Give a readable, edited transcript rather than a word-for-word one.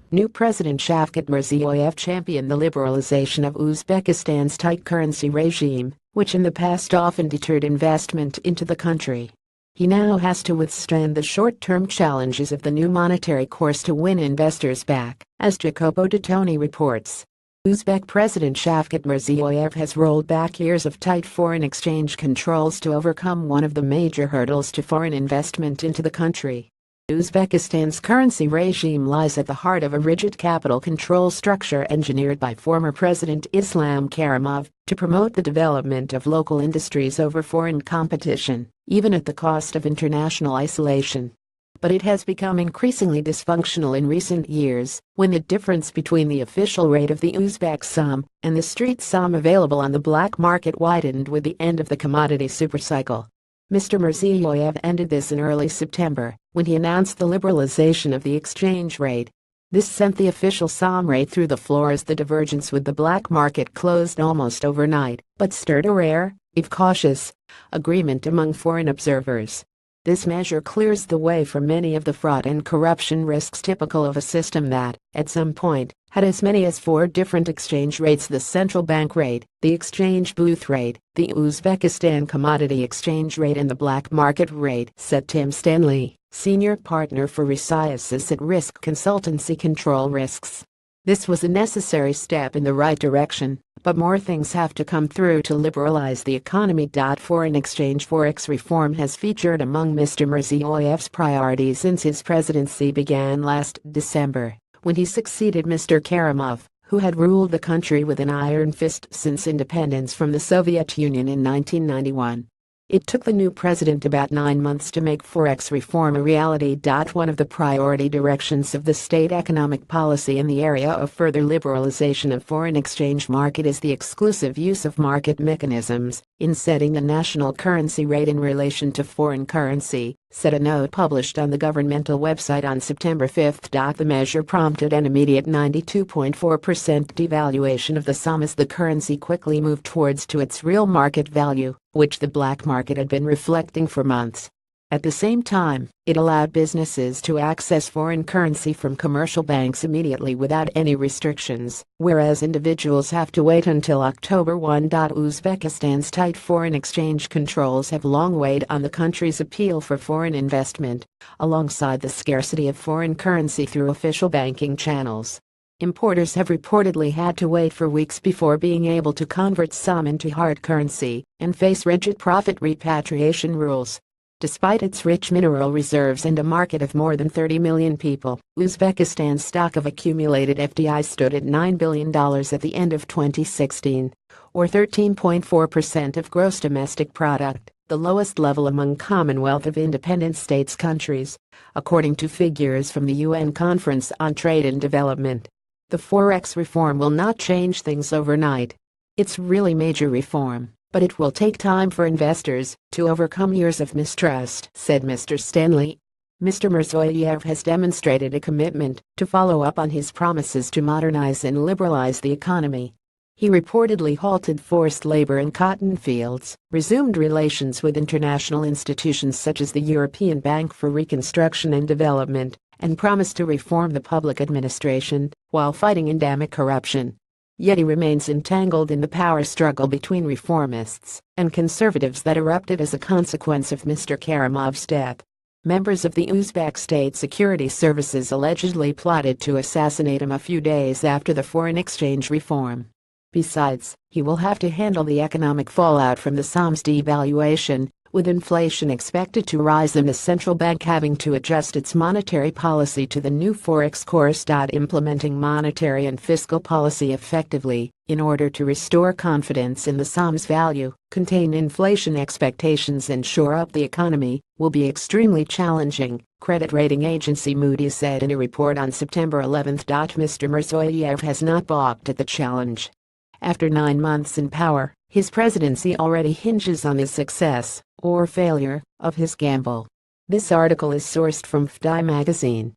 New President Shavkat Mirziyoyev championed the liberalization of Uzbekistan's tight currency regime, which in the past often deterred investment into the country. He now has to withstand the short-term challenges of the new monetary course to win investors back, as Jacopo Tony reports. Uzbek President Shavkat Mirziyoyev has rolled back years of tight foreign exchange controls to overcome one of the major hurdles to foreign investment into the country. Uzbekistan's currency regime lies at the heart of a rigid capital control structure engineered by former President Islam Karimov to promote the development of local industries over foreign competition, even at the cost of international isolation. But it has become increasingly dysfunctional in recent years, when the difference between the official rate of the Uzbek som and the street som available on the black market widened with the end of the commodity supercycle. Mr. Mirziyoyev ended this in early September, when he announced the liberalization of the exchange rate. This sent the official som rate through the floor as the divergence with the black market closed almost overnight, but stirred a rare, if cautious, agreement among foreign observers. This measure clears the way for many of the fraud and corruption risks typical of a system that, at some point, had as many as 4 different exchange rates: the central bank rate, the exchange booth rate, the Uzbekistan commodity exchange rate and the black market rate, said Tim Stanley, senior partner for Risks at Risk Consultancy Control Risks. This was a necessary step in the right direction, but more things have to come through to liberalize the economy. Foreign exchange forex reform has featured among Mr. Mirziyoyev's priorities since his presidency began last December, when he succeeded Mr. Karimov, who had ruled the country with an iron fist since independence from the Soviet Union in 1991. It took the new president about 9 months to make forex reform a reality. One of the priority directions of the state economic policy in the area of further liberalization of foreign exchange market is the exclusive use of market mechanisms in setting the national currency rate in relation to foreign currency, said a note published on the governmental website on September 5. The measure prompted an immediate 92.4% devaluation of the som as the currency quickly moved towards to its real market value, which the black market had been reflecting for months. At the same time, it allowed businesses to access foreign currency from commercial banks immediately without any restrictions, whereas individuals have to wait until October 1. Uzbekistan's tight foreign exchange controls have long weighed on the country's appeal for foreign investment, alongside the scarcity of foreign currency through official banking channels. Importers have reportedly had to wait for weeks before being able to convert som into hard currency and face rigid profit repatriation rules. Despite its rich mineral reserves and a market of more than 30 million people, Uzbekistan's stock of accumulated FDI stood at $9 billion at the end of 2016, or 13.4% of gross domestic product, the lowest level among Commonwealth of Independent States countries, according to figures from the UN Conference on Trade and Development. The forex reform will not change things overnight. It's really major reform, but it will take time for investors to overcome years of mistrust, said Mr. Stanley. Mr. Mirziyoyev has demonstrated a commitment to follow up on his promises to modernize and liberalize the economy. He reportedly halted forced labor in cotton fields, resumed relations with international institutions such as the European Bank for Reconstruction and Development, and promised to reform the public administration while fighting endemic corruption. Yet he remains entangled in the power struggle between reformists and conservatives that erupted as a consequence of Mr. Karimov's death. Members of the Uzbek State Security Services allegedly plotted to assassinate him a few days after the foreign exchange reform. Besides, he will have to handle the economic fallout from the som's devaluation, with inflation expected to rise and the central bank having to adjust its monetary policy to the new forex course. Implementing monetary and fiscal policy effectively, in order to restore confidence in the som's value, contain inflation expectations and shore up the economy, will be extremely challenging, credit rating agency Moody's said in a report on September 11. Mr. Mirziyoyev has not balked at the challenge. After 9 months in power, his presidency already hinges on the success, or failure, of his gamble. This article is sourced from FDI magazine.